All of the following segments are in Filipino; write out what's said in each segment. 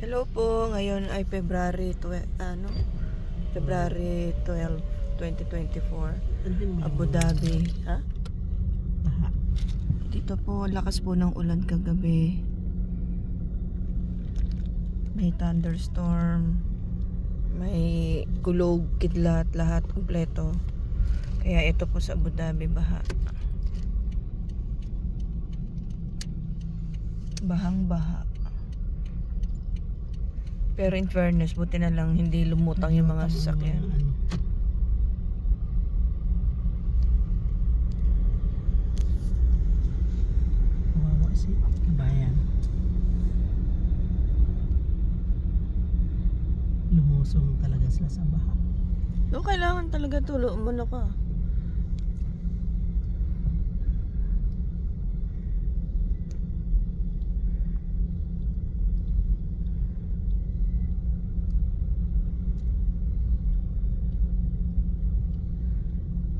Hello po, ngayon ay February 12, February 12, 2024, Abu Dhabi. Ha? Dito po, lakas po ng ulan kagabi. May thunderstorm, may kulog, kidlat, lahat kompleto. Kaya ito po sa Abu Dhabi, baha. Bahang-baha. Pero in fairness, buti na lang hindi lumutang yung mga sasakyan. Kawawa si kabayan. Lumusong talaga sila sa baha. So, kailangan talaga tulo muna ka.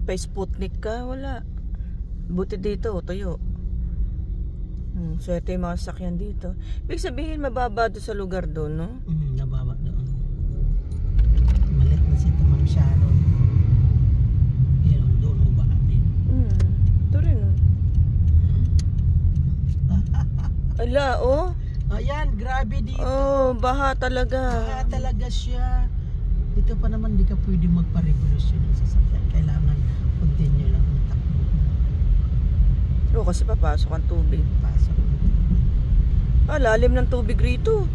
Pa Sputnik ka, wala. Buti dito, tuyo. So ito yung mga sasakyan dito. Ibig sabihin, mababa doon sa lugar doon, no? Nababa doon. Malit na si Ma'am Sharon. Pero doon ba din? Ito rin, oh. Ala, oh. Ayan, grabe dito. Oh, baha talaga. Baha talaga siya. Dito pa naman di ka pwede magpa-revolusyon ng sasakyan. Kailangan continue lang ang takbo. Oo, kasi papasok ang tubig. Pasok. Lalim ng tubig rito.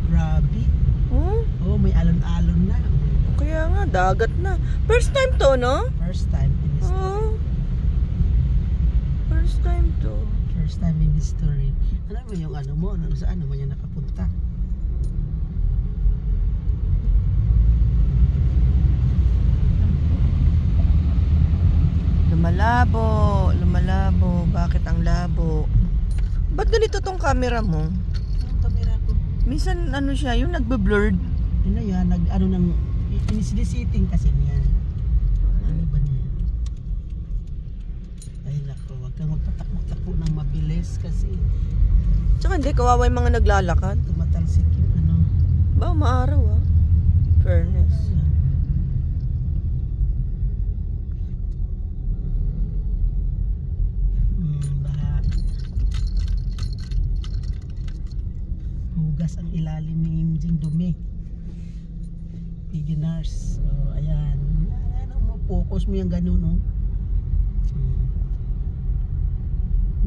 Grabe. Oh, may alon-alon na. Kaya nga, dagat na. First time to, no? First time in this story. First time to. First time in this story. Alam mo yung ano mo, saan naman yan nakapunta? Lumalabo. Bakit ang labo? Ba't ganito tong camera mo? Ang camera ko. Minsan ano siya, yung nagbe-blurred. Yun na yan, ano nang inisisiting kasi niya. Ano ba niya? Ay nako, wag kang magpatakbo-takbo ng mabilis kasi Tsaka hindi, kawawa yung mga naglalakad. tumatalsik yung ano. Ba, maaraw ah. Fairness. Baha. Hugas ang ilalim ng imjing dumi. Beginners. So, ayan. Ano mo, focus mo yung ganun, no?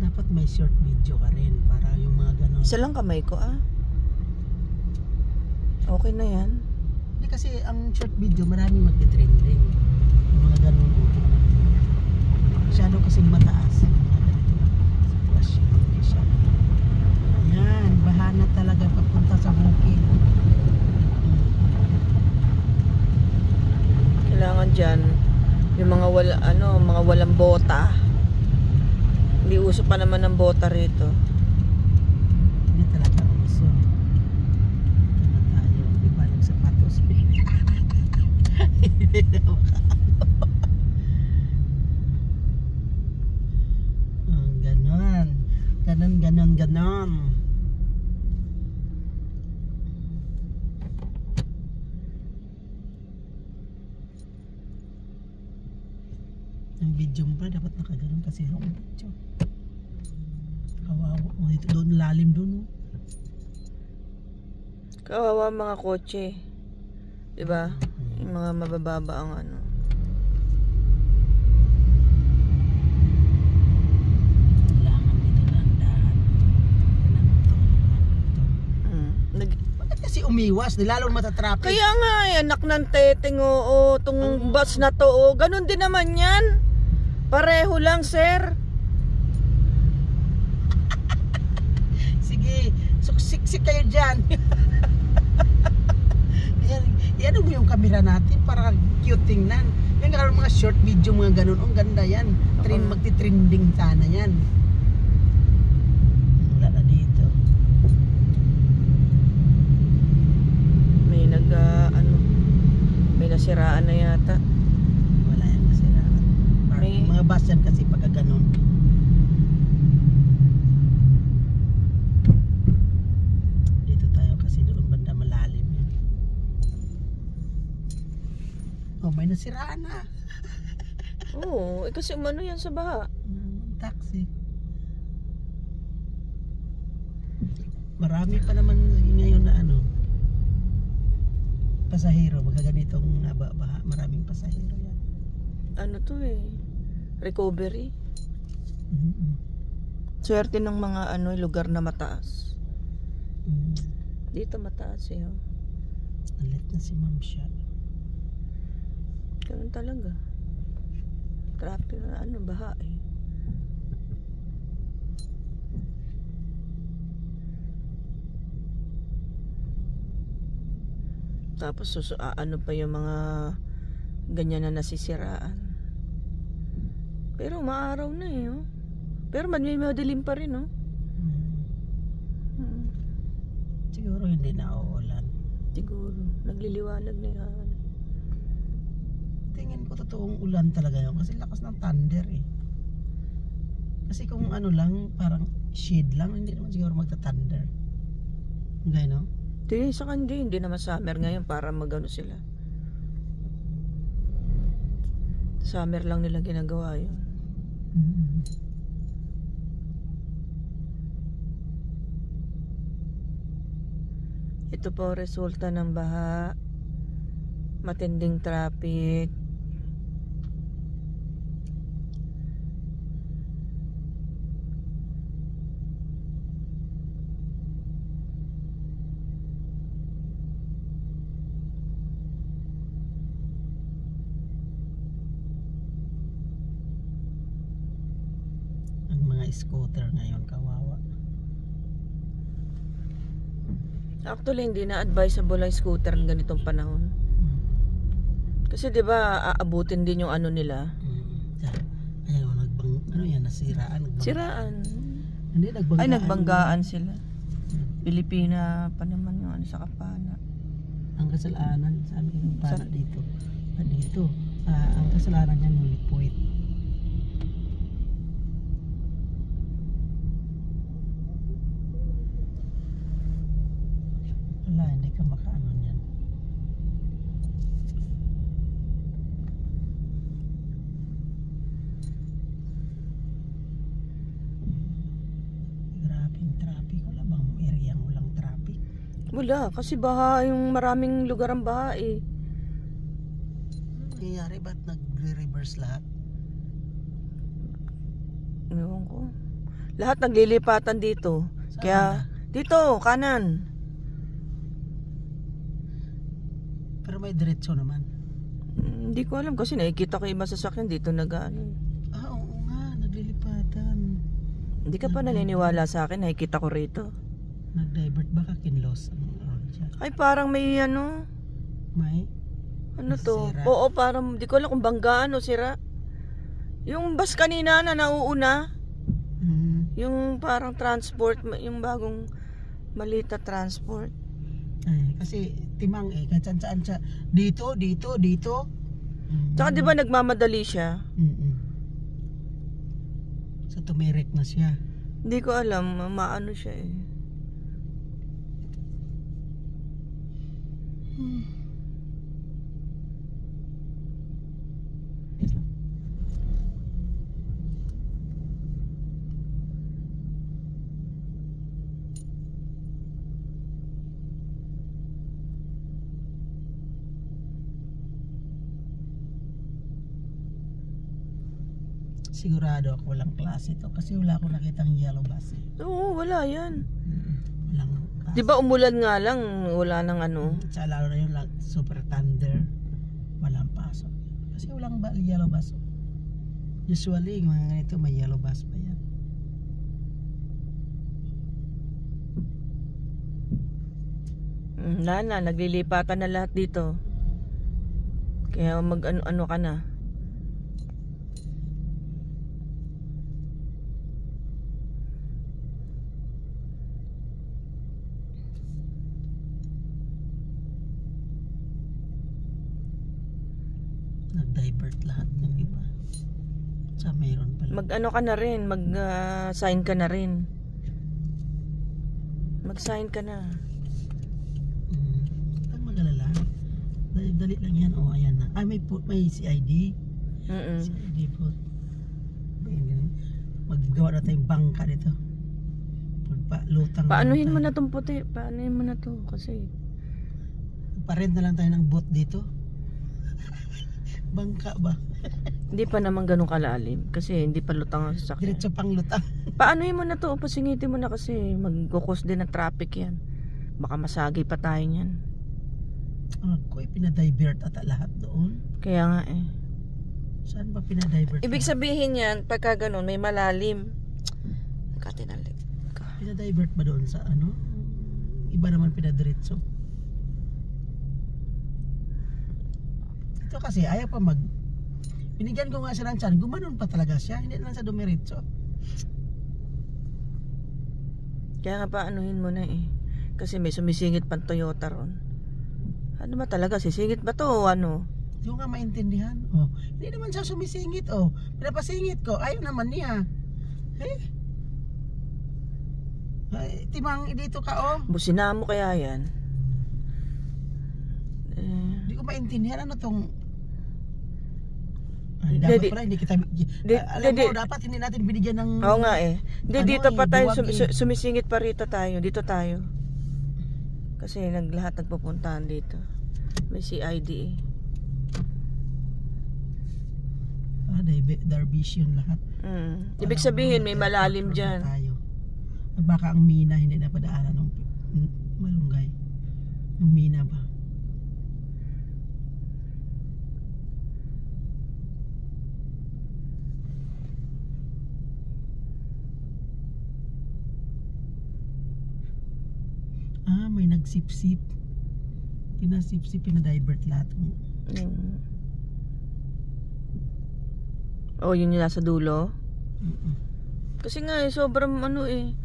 Dapat may short video ka rin para yung mga ganun. Isa lang kamay ko ah. Okay na yan. Hindi kasi ang short video marami magti-trending. Yung mga ganun. Masyado kasing mataas. Sitwasyon. Ayan, baha na talaga papunta sa bukid. Kailangan dyan yung mga mga walang bota. Hindi uso pa naman ng bota rito. Hindi talaga uso. Ito na tayo. Iba ng sapatos. Hindi na ganon. Ang video mo pa dapat nakaganon kasi yung video. Kawawa. Dito doon lalim doon. Kawawa mga kotse. Diba? Yung mga mabababa ang ano. Kailangan dito dahan-dahan. Bakit kasi umiwas? Lalong matatrapik. Kaya nga, anak ng teteng, oo, tong bus na to, oh. Ganun din naman yan. Pareho lang, sir. Sige, suksiksik kayo dyan. Yan mo yung camera natin para cute tingnan. Yung mga short video, mga ganun. Ang ganda yan. Magti-trending sana yan. Wala na dito. May nasiraan na yata. Wala yung nasiraan. Mga bus yan kasi pagka ganun. Dito tayo kasi doon banda Oh, may nasiraan na. Oo, kasi umano yan sa baha. Taxi. Marami pa naman ngayon na pasahero. Magkaganitong nababaha. Maraming pasahero yan. Ano to recovery. Swerte ng mga lugar na mataas. Dito mataas oh. Alit na si Ma'am siya. Ganun talaga. Traffic na baha Tapos pa yung mga ganyan na nasisiraan. Pero maaraw na oh. Pero may madilim pa rin Siguro hindi na uulan. Siguro. Nagliliwanag na yan. Tingin ko totoong ulan talaga yun kasi lakas ng thunder Kasi kung lang, parang shade lang, hindi naman siguro magta-thunder. Gaya no? Saka hindi naman summer ngayon para magano sila. Summer lang nila ginagawa yun. Ito po resulta ng baha, matinding traffic. Ang mga scooter ngayon kawawa. Actually, hindi na advisable ang scooter ng ganitong panahon. Kasi 'di ba aabutin din yung nila. Ayun, nasiraan. Siraan. Hindi, nagbanggaan. Ay, nagbanggaan sila. Pilipina pa naman yung sa Kapana. Ang kasalanan sa amin para dito. Ang kasalanan niyan Hulipuit. Wala, hindi ka makaano niyan. Grabing traffic. Wala bang area walang traffic? Wala, kasi baha yung maraming lugar ang baha Nangyayari, ba't nagre-reverse lahat? Ewan ko. Lahat naglilipatan dito. Saan Kaya, dito, kanan. Pero may diretso naman. Hindi ko alam kasi nakikita ko yung masasakyan dito Oo nga, naglilipatan. Hindi ka pa naniniwala sa akin, nakikita ko rito. Nag-divert baka kinlos ang road siya. Ay, parang may May? ano to? Sira. Oo, parang, di ko alam kung banggaan o sira. Yung bus kanina na nauuna, yung parang transport, yung bagong malita transport. Ay, kasi timang kahit saan siya. Dito. Tsaka di ba nagmamadali siya? So tumirik na siya. Hindi ko alam, maano siya Sigurado ako walang klase to kasi wala akong nakitang yellow bus Oo, wala yan. Walang klase. Di ba umulan nga lang, wala nang Sa lalo na yung super thunder, walang pasok. Kasi walang yellow bus. Usually, mga ganito may yellow bus pa yan. Naglilipatan na lahat dito. Kaya mag-ano ka na. Nag-divert lahat ng iba. Sa mayroon pala. Mag-ano ka na rin, mag-sign ka na rin. Mag-sign ka na. Huwag mag-alala. Madali lang yan. Oh, ayan na. Ay, may CID. Mm-mm. CID po. Maggawa na tayong bangka dito. Lutang. Paanuhin mo na tong puti. Paanuhin mo na to. Kasi parent na lang tayo ng boat dito. Bangka ba? hindi pa naman ganun kalalim. Kasi hindi pa lutang ang sasakyan. Diretso pang lutang. Paanuhin mo na to. Pasingitin mo na kasi mag-cause din ng traffic yan. Baka masagi pa tayo niyan. Ako pinadivert ata lahat doon. Kaya nga eh. Saan ba pinadivert? Ibig sabihin yan, pagka ganun, may malalim. Katinalik ka. Pinadivert ba doon sa ano? Iba naman pinadiretso. Ito kasi ayaw pa binigyan ko nga siya ng tiyan. Gumanon pa talaga siya. Hindi lang sa dumiretso. Kaya nga paanuhin mo na eh. Kasi may sumisingit pang Toyota ron. Ano ba talaga? Sisingit ba to o ano? Yung nga maintindihan. Oh, hindi naman siya sumisingit. Oh, pinapasingit ko. Ayaw naman niya. Ay, timang dito ka oh. Busina mo kaya yan? Hindi ko maintindihan ano tong. Ay, dapat pala hindi kita alam mo dapat hindi natin binigyan ng. Oo nga eh. Hindi ano, dito pa tayo buwag sumisingit pa rito tayo. Dito tayo. Kasi lahat nagpupuntahan dito. May CID eh. Darvish yun lahat. Ibig sabihin may malalim dyan. Tayo. Baka ang mina hindi na padaanan ng malunggay. Yung mina ba? May nagsipsip. Pinasipsip, pinadivert lahat. Oh, yun yung nasa dulo? Kasi nga eh, sobrang ano eh.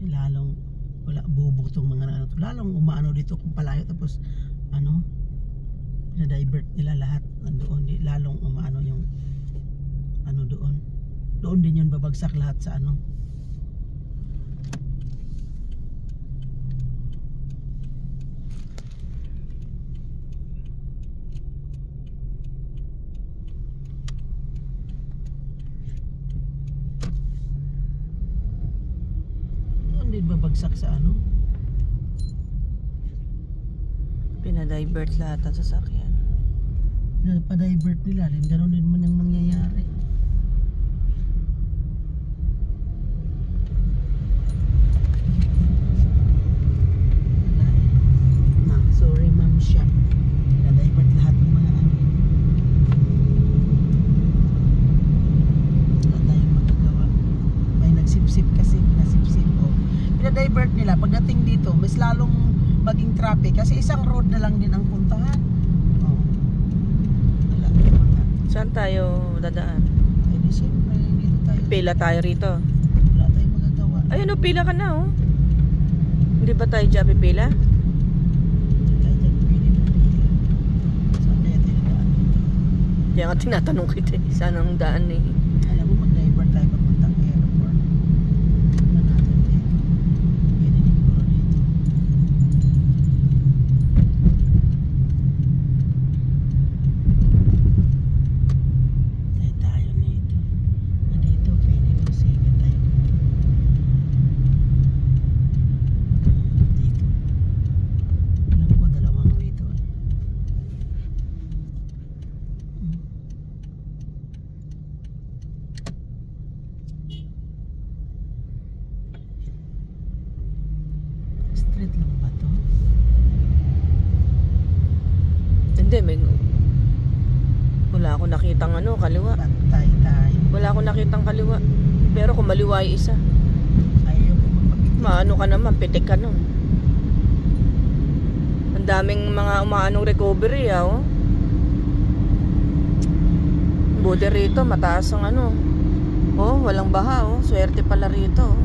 Lalong wala bubog tong mga ano. Lalong umaano dito kung palayo tapos ano pinadivert nila lahat nandoon. Lalong umaano yung ano doon. Doon din yun babagsak lahat sa ano. Babagsak sa ano? Pinadivert lahat ang sasakyan. Pinadivert nila rin. Ganon din man yung mangyayari. Sorry ma'am siya. Pinadivert lahat ng mga ano. Wala tayong magagawa. May nagsipsip kasi. Pinasipsip ko. Pinadivert nila pagdating dito mas lalong maging traffic kasi isang road na lang din ang puntahan. Wala mga. Saan tayo dadaan? Ay di siyempre dito tayo. Pila tayo rito. Wala tayong magagawa. Ayun o, pila ka na oh. Hindi ba tayo dyan pipila? Hindi tayo dyan pwede pipila. Saan kaya tayo daan dito? Kaya nga tinatanong kita eh. Saan ang daan eh? Alam mo mag-divert tayo papuntang airport. Tignan natin dito. Pwede din siguro dito. Tayo nito. Dito pwede pasingit tayo. Dito. Alam ko dalawang dito. Street lang ba to? Hindi, wala akong nakitang ano, kaliwa. Pantay tayo. Wala akong nakitang kaliwa. Pero kung maliwa yung isa, Ayaw ko magpapit. maano ka naman, pitik ka nun. Ang daming mga umaanong recovery oh. Buti rito, mataas ang ano. Oh, walang baha oh. Swerte pala rito oh.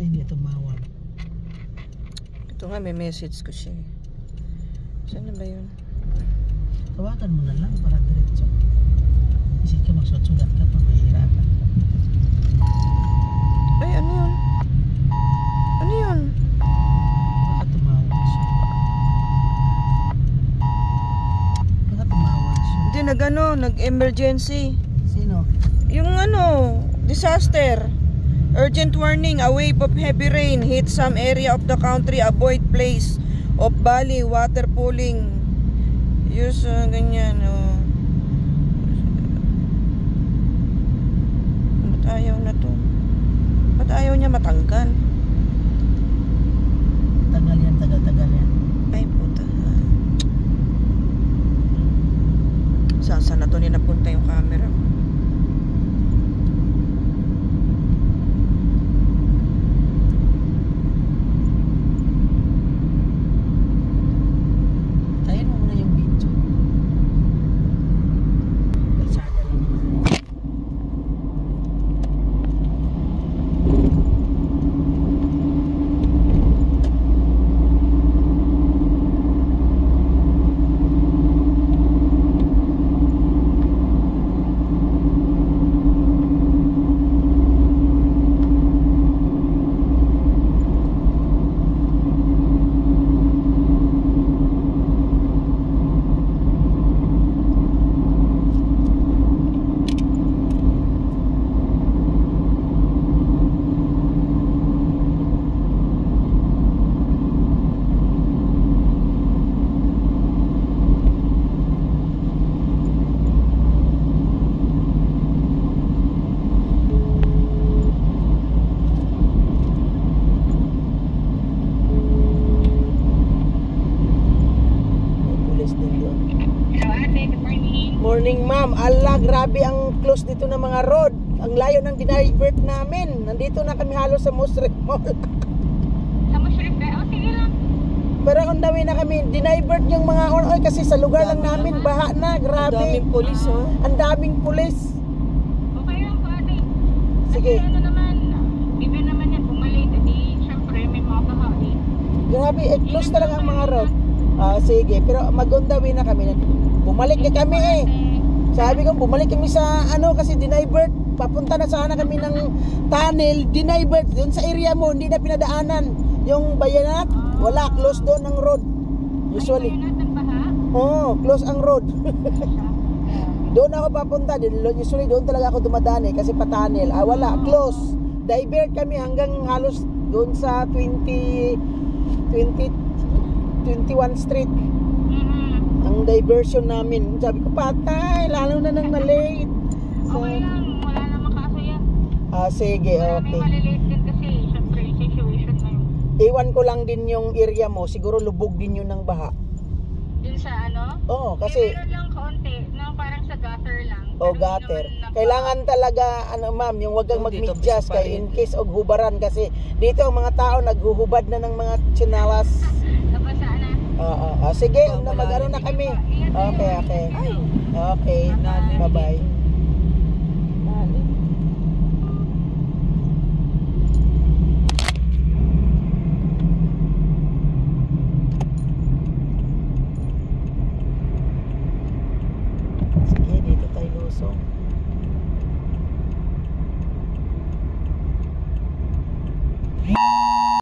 Hindi tumawag. Ito nga, may message ko siya. Saan na ba yun? Tawagan mo na lang para diretso. Isip ka magsulat-sulat ka pa, mahirapan. Ay, ano yun? Ano yun? Baka tumawag siya. Baka tumawag siya. Hindi, nag-emergency. Sino? Yung disaster. Urgent warning, a wave of heavy rain hit some area of the country. Avoid place of valley, water pooling. Use, ganyan, Ba't ayaw na to? Ba't ayaw niya matanggal? Tagal yan, tagal yan. Ay, puta. Saan na to ninapunta yung camera ko? Tayin mo muna yung video. Kalsada lang naman. Morning ma'am, ala grabe ang close dito ng mga road. Ang layo ng dinivert namin. Nandito na kami halos sa Musrik Mall. Sa Musrik ba? O sige lang. Pero on the way na kami, dinivert yung mga oy kasi sa lugar lang namin baha na, Ang grabe. daming polis, Ang daming pulis. Okay lang po ate. Sige. Kasi ano naman, given naman yan, bumalik. Adi, syempre may mga bahain. Grabe, close talaga ang mga road. Sige, pero mag-on the way na kami. Bumalik na kami eh. Sabi ko, bumalik kami sa kasi dinivert. Papunta na sana kami ng tunnel, dinivert. Doon sa area mo, hindi na pinadaanan. Yung Bayanat, wala, close doon ang road. Usually. Ay, natin baha? Close ang road. Doon ako papunta. Usually doon talaga ako dumadaan kasi pa-tunnel. Wala, close. Divert kami hanggang halos doon sa 21 Street. Ang diversion namin. Sabi ko, patay, lalo na nang na-late. So, Okay lang, wala namang kaso yan. sige, Maraming okay. malilate din kasi, syempre, situation ngayon. Iwan ko lang din yung area mo. Siguro lubog din yun ng baha. Dun sa ano? Oo, kasi Meron lang kaunti, na parang sa gutter lang. o Pero hindi gutter. naman na- Kailangan talaga ma'am, yung wag kang Dito, mag-medyas pa kay rin. in case og hubaran kasi dito ang mga tao naghuhubad na ng mga tsinalas. Nabasa na. Sige, Oh, mag-ano na kami. Okay. Okay. Ay, Okay. lalim Bye-bye. dito.